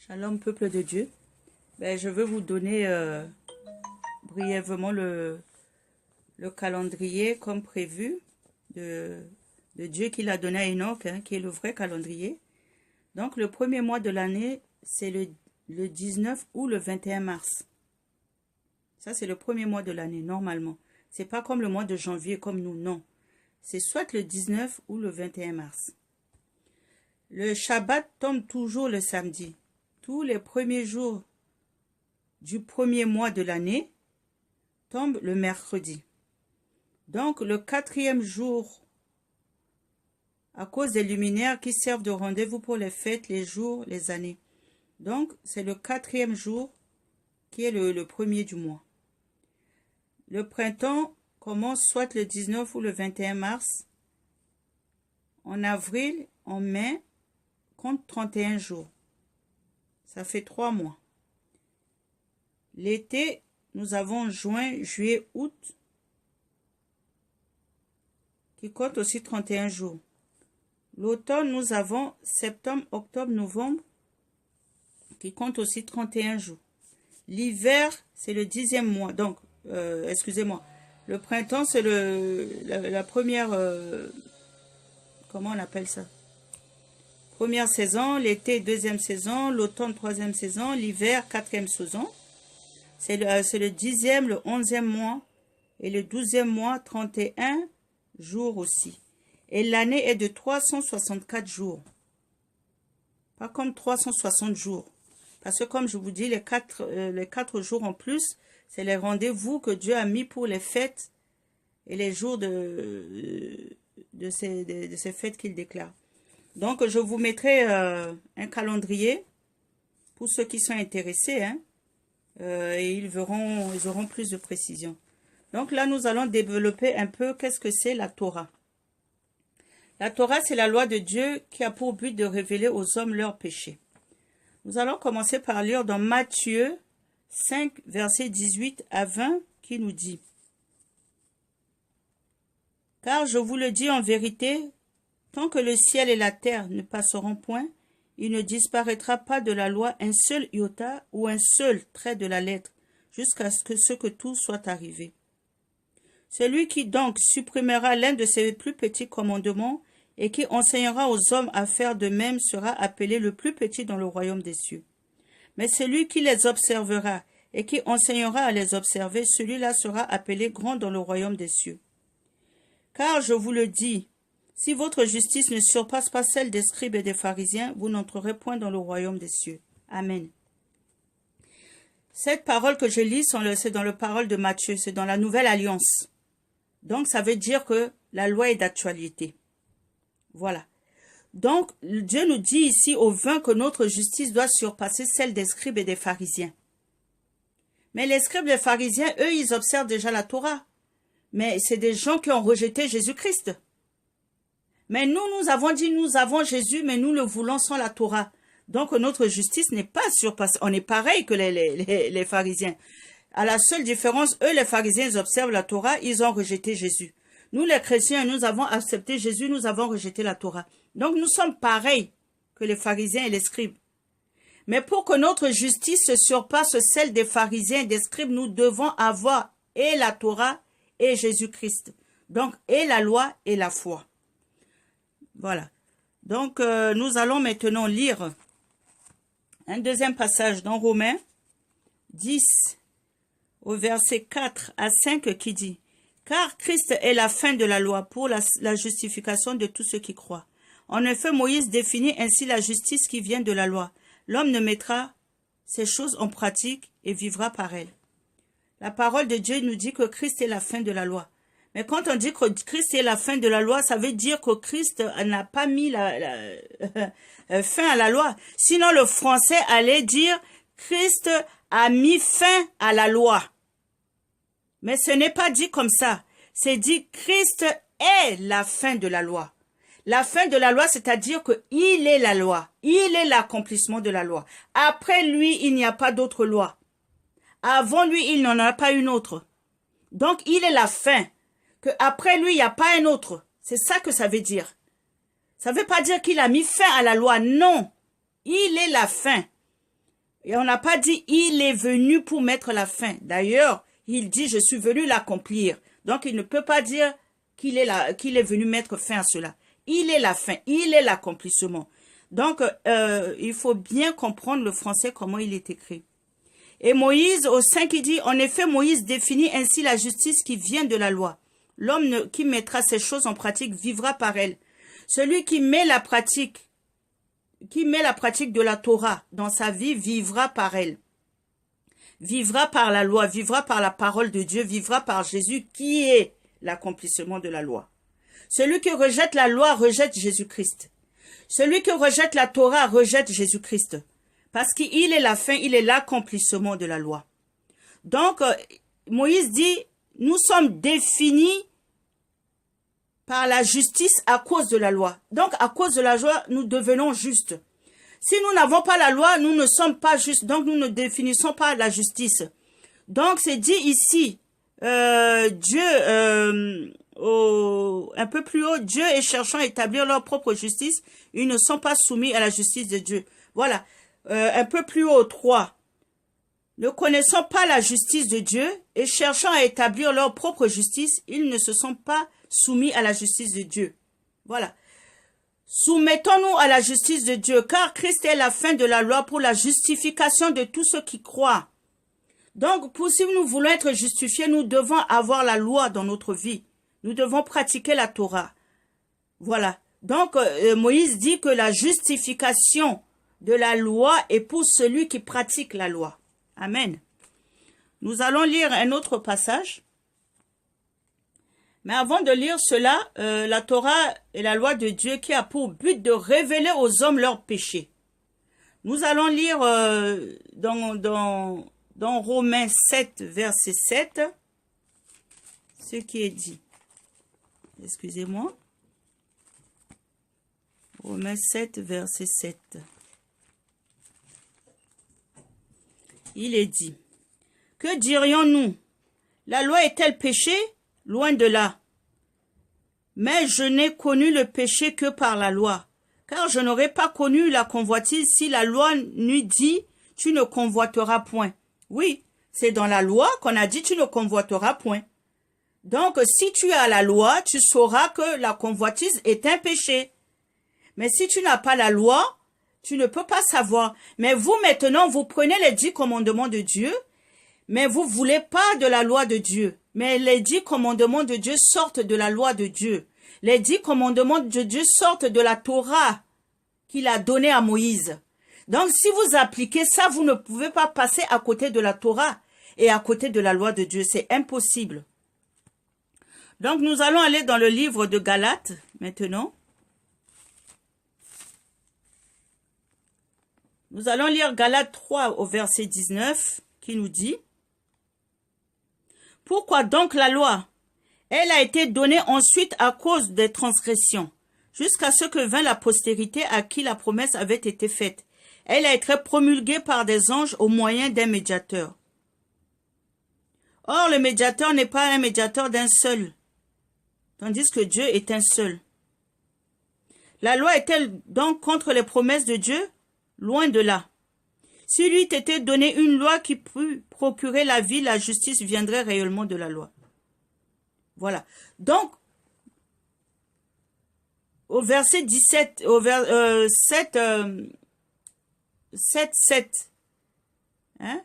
Shalom, peuple de Dieu. Je veux vous donner brièvement le calendrier comme prévu de Dieu qu'il a donné à Enoch, qui est le vrai calendrier. Donc, le premier mois de l'année, c'est le 19 ou le 21 mars. Ça, c'est le premier mois de l'année, normalement. C'est pas comme le mois de janvier, comme nous, non. C'est soit le 19 ou le 21 mars. Le Shabbat tombe toujours le samedi. Tous les premiers jours du premier mois de l'année tombent le mercredi. Donc, le 4e jour, à cause des luminaires qui servent de rendez-vous pour les fêtes, les jours, les années. Donc, c'est le 4e jour qui est le premier du mois. Le printemps commence soit le 19 ou le 21 mars. En avril, en mai, compte 31 jours. Ça fait 3 mois. L'été, nous avons juin, juillet, août, qui compte aussi 31 jours. L'automne, nous avons septembre, octobre, novembre, qui compte aussi 31 jours. L'hiver, c'est le 10e mois. Donc, excusez-moi. Le printemps, c'est la première... comment on appelle ça? Première saison, l'été, 2e saison, l'automne, 3e saison, l'hiver, 4e saison. C'est le 10e, le 11e mois et le 12e mois, 31 jours aussi. Et l'année est de 364 jours. Pas comme 360 jours. Parce que comme je vous dis, les 4 jours en plus, c'est les rendez-vous que Dieu a mis pour les fêtes et les jours de ces fêtes qu'il déclare. Donc, je vous mettrai un calendrier pour ceux qui sont intéressés, et ils auront plus de précision. Donc là, nous allons développer un peu qu'est-ce que c'est la Torah. La Torah, c'est la loi de Dieu qui a pour but de révéler aux hommes leurs péchés. Nous allons commencer par lire dans Matthieu 5, versets 18 à 20, qui nous dit « Car je vous le dis en vérité, tant que le ciel et la terre ne passeront point, il ne disparaîtra pas de la loi un seul iota ou un seul trait de la lettre, jusqu'à ce que tout soit arrivé. Celui qui donc supprimera l'un de ces plus petits commandements et qui enseignera aux hommes à faire de même sera appelé le plus petit dans le royaume des cieux. Mais celui qui les observera et qui enseignera à les observer, celui-là sera appelé grand dans le royaume des cieux. Car je vous le dis, si votre justice ne surpasse pas celle des scribes et des pharisiens, vous n'entrerez point dans le royaume des cieux. Amen. Cette parole que je lis, c'est dans la parole de Matthieu, c'est dans la Nouvelle Alliance. Donc, ça veut dire que la loi est d'actualité. Voilà. Donc, Dieu nous dit ici au 20 que notre justice doit surpasser celle des scribes et des pharisiens. Mais les scribes et les pharisiens, eux, ils observent déjà la Torah. Mais c'est des gens qui ont rejeté Jésus-Christ. Mais nous avons dit, nous avons Jésus, mais nous le voulons sans la Torah. Donc, notre justice n'est pas surpassée. On est pareil que les pharisiens. À la seule différence, eux, les pharisiens, ils observent la Torah, ils ont rejeté Jésus. Nous, les chrétiens, nous avons accepté Jésus, nous avons rejeté la Torah. Donc, nous sommes pareils que les pharisiens et les scribes. Mais pour que notre justice surpasse celle des pharisiens et des scribes, nous devons avoir et la Torah et Jésus-Christ. Donc, et la loi et la foi. Voilà. Donc, nous allons maintenant lire un deuxième passage dans Romains 10, au verset 4 à 5, qui dit « Car Christ est la fin de la loi pour la justification de tous ceux qui croient. En effet, Moïse définit ainsi la justice qui vient de la loi. L'homme ne mettra ces choses en pratique et vivra par elles. » La parole de Dieu nous dit que Christ est la fin de la loi. Mais quand on dit que Christ est la fin de la loi, ça veut dire que Christ n'a pas mis fin à la loi. Sinon, le français allait dire Christ a mis fin à la loi. Mais ce n'est pas dit comme ça. C'est dit Christ est la fin de la loi. La fin de la loi, c'est-à-dire qu'il est la loi. Il est l'accomplissement de la loi. Après lui, il n'y a pas d'autre loi. Avant lui, il n'en a pas une autre. Donc, il est la fin. Que après lui, il n'y a pas un autre. C'est ça que ça veut dire. Ça ne veut pas dire qu'il a mis fin à la loi. Non. Il est la fin. Et on n'a pas dit il est venu pour mettre la fin. D'ailleurs, il dit je suis venu l'accomplir. Donc il ne peut pas dire qu'il est venu mettre fin à cela. Il est la fin, il est l'accomplissement. Donc il faut bien comprendre le français comment il est écrit. Et Moïse au 5 il dit en effet Moïse définit ainsi la justice qui vient de la loi. L'homme qui mettra ces choses en pratique vivra par elles. Celui qui met la pratique de la Torah dans sa vie vivra par elle. Vivra par la loi, vivra par la parole de Dieu, vivra par Jésus qui est l'accomplissement de la loi. Celui qui rejette la loi rejette Jésus-Christ. Celui qui rejette la Torah rejette Jésus-Christ. Parce qu'il est la fin, il est l'accomplissement de la loi. Donc, Moïse dit, nous sommes définis par la justice à cause de la loi. Donc, à cause de la loi, nous devenons justes. Si nous n'avons pas la loi, nous ne sommes pas justes. Donc, nous ne définissons pas la justice. Donc, c'est dit ici, Dieu, un peu plus haut, Dieu est cherchant à établir leur propre justice. Ils ne sont pas soumis à la justice de Dieu. Voilà. Un peu plus haut, 3. Ne connaissant pas la justice de Dieu et cherchant à établir leur propre justice, ils ne se sont pas soumis à la justice de Dieu. Voilà. Soumettons-nous à la justice de Dieu, car Christ est la fin de la loi pour la justification de tous ceux qui croient. Donc, si nous voulons être justifiés, nous devons avoir la loi dans notre vie. Nous devons pratiquer la Torah. Voilà. Donc, Moïse dit que la justification de la loi est pour celui qui pratique la loi. Amen. Nous allons lire un autre passage. Mais avant de lire cela, la Torah est la loi de Dieu qui a pour but de révéler aux hommes leurs péchés. Nous allons lire dans Romains 7, verset 7, ce qui est dit. Excusez-moi. Romains 7, verset 7. Il est dit, que dirions-nous? La loi est-elle péché? Loin de là. Mais je n'ai connu le péché que par la loi, car je n'aurais pas connu la convoitise si la loi n'eût dit « tu ne convoiteras point ». Oui, c'est dans la loi qu'on a dit « tu ne convoiteras point ». Donc, si tu as la loi, tu sauras que la convoitise est un péché. Mais si tu n'as pas la loi, tu ne peux pas savoir. Mais vous, maintenant, vous prenez les 10 commandements de Dieu, mais vous ne voulez pas de la loi de Dieu. Mais les 10 commandements de Dieu sortent de la loi de Dieu. Les 10 commandements de Dieu sortent de la Torah qu'il a donnée à Moïse. Donc, si vous appliquez ça, vous ne pouvez pas passer à côté de la Torah et à côté de la loi de Dieu. C'est impossible. Donc, nous allons aller dans le livre de Galates, maintenant. Nous allons lire Galates 3 au verset 19, qui nous dit « Pourquoi donc la loi? Elle a été donnée ensuite à cause des transgressions, jusqu'à ce que vint la postérité à qui la promesse avait été faite. Elle a été promulguée par des anges au moyen d'un médiateur. Or, le médiateur n'est pas un médiateur d'un seul, tandis que Dieu est un seul. La loi est-elle donc contre les promesses de Dieu? Loin de là. S'il lui était donné une loi qui pût procurer la vie, la justice viendrait réellement de la loi. Voilà. Donc, au verset 17, au 7, 7, hein?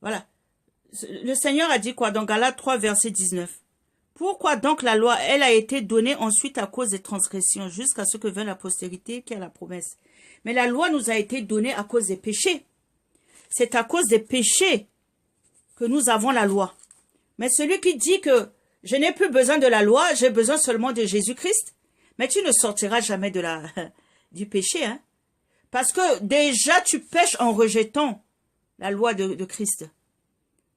Voilà. Le Seigneur a dit quoi dans Galates 3, verset 19? Pourquoi donc la loi, elle a été donnée ensuite à cause des transgressions, jusqu'à ce que vint la postérité qui a la promesse. Mais la loi nous a été donnée à cause des péchés. C'est à cause des péchés que nous avons la loi. Mais celui qui dit que je n'ai plus besoin de la loi, j'ai besoin seulement de Jésus-Christ, mais tu ne sortiras jamais du péché, hein? Parce que déjà tu pèches en rejetant la loi de Christ.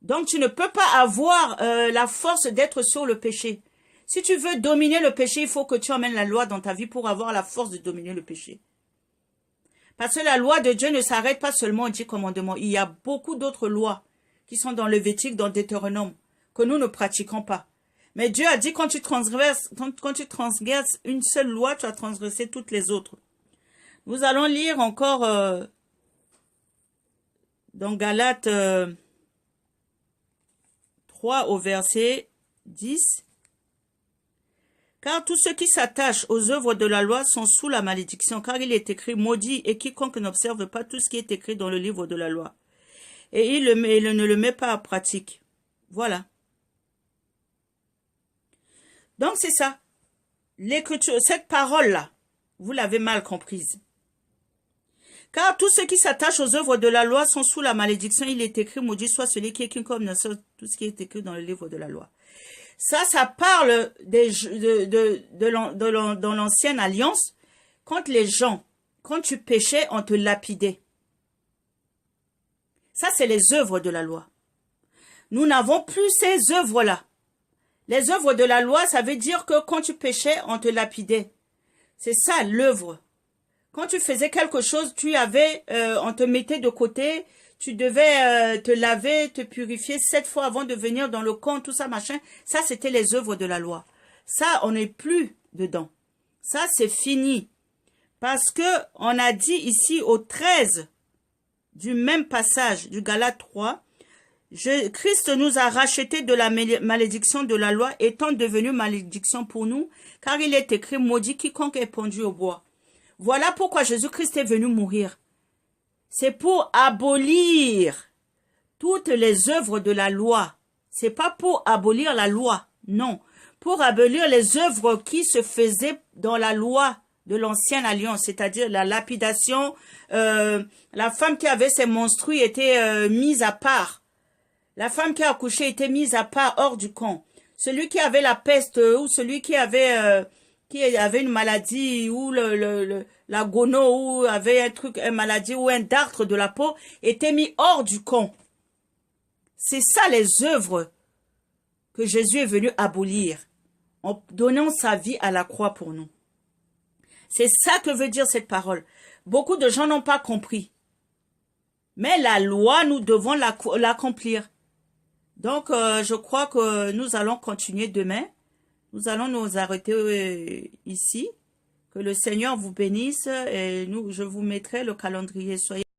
Donc tu ne peux pas avoir la force d'être sur le péché. Si tu veux dominer le péché, il faut que tu emmènes la loi dans ta vie pour avoir la force de dominer le péché. Parce que la loi de Dieu ne s'arrête pas seulement aux 10 commandements. Il y a beaucoup d'autres lois qui sont dans Lévitique, dans Deutéronome, que nous ne pratiquons pas. Mais Dieu a dit quand tu transgresses une seule loi, tu as transgressé toutes les autres. Nous allons lire encore dans Galates 3 au verset 10. Car tous ceux qui s'attachent aux œuvres de la loi sont sous la malédiction, car il est écrit, maudit est quiconque n'observe pas tout ce qui est écrit dans le livre de la loi. Et il ne le met pas en pratique. Voilà. Donc c'est ça. L'écriture, cette parole-là, vous l'avez mal comprise. Car tous ceux qui s'attachent aux œuvres de la loi sont sous la malédiction. Il est écrit, maudit soit celui qui est quiconque n'observe tout ce qui est écrit dans le livre de la loi. Ça parle dans l'ancienne alliance, quand les gens, quand tu péchais, on te lapidait. Ça, c'est les œuvres de la loi. Nous n'avons plus ces œuvres-là. Les œuvres de la loi, ça veut dire que quand tu péchais, on te lapidait. C'est ça, l'œuvre. Quand tu faisais quelque chose, on te mettait de côté, tu devais te laver, te purifier 7 fois avant de venir dans le camp, tout ça, machin. Ça, c'était les œuvres de la loi. Ça, on n'est plus dedans. Ça, c'est fini. Parce que on a dit ici au 13 du même passage du Galates 3, Christ nous a rachetés de la malédiction de la loi, étant devenu malédiction pour nous, car il est écrit, maudit quiconque est pendu au bois. Voilà pourquoi Jésus-Christ est venu mourir. C'est pour abolir toutes les œuvres de la loi. C'est pas pour abolir la loi, non. Pour abolir les œuvres qui se faisaient dans la loi de l'ancienne alliance, c'est-à-dire la lapidation. La femme qui avait ses menstrues était mise à part. La femme qui a accouché était mise à part hors du camp. Celui qui avait la peste ou celui qui avait une maladie ou la gono ou avait une maladie ou un dartre de la peau était mis hors du camp. C'est ça les œuvres que Jésus est venu abolir en donnant sa vie à la croix pour nous. C'est ça que veut dire cette parole. Beaucoup de gens n'ont pas compris. Mais la loi, nous devons l'accomplir. Donc, je crois que nous allons continuer demain. Nous allons nous arrêter ici. Que le Seigneur vous bénisse et je vous mettrai le calendrier. Soyez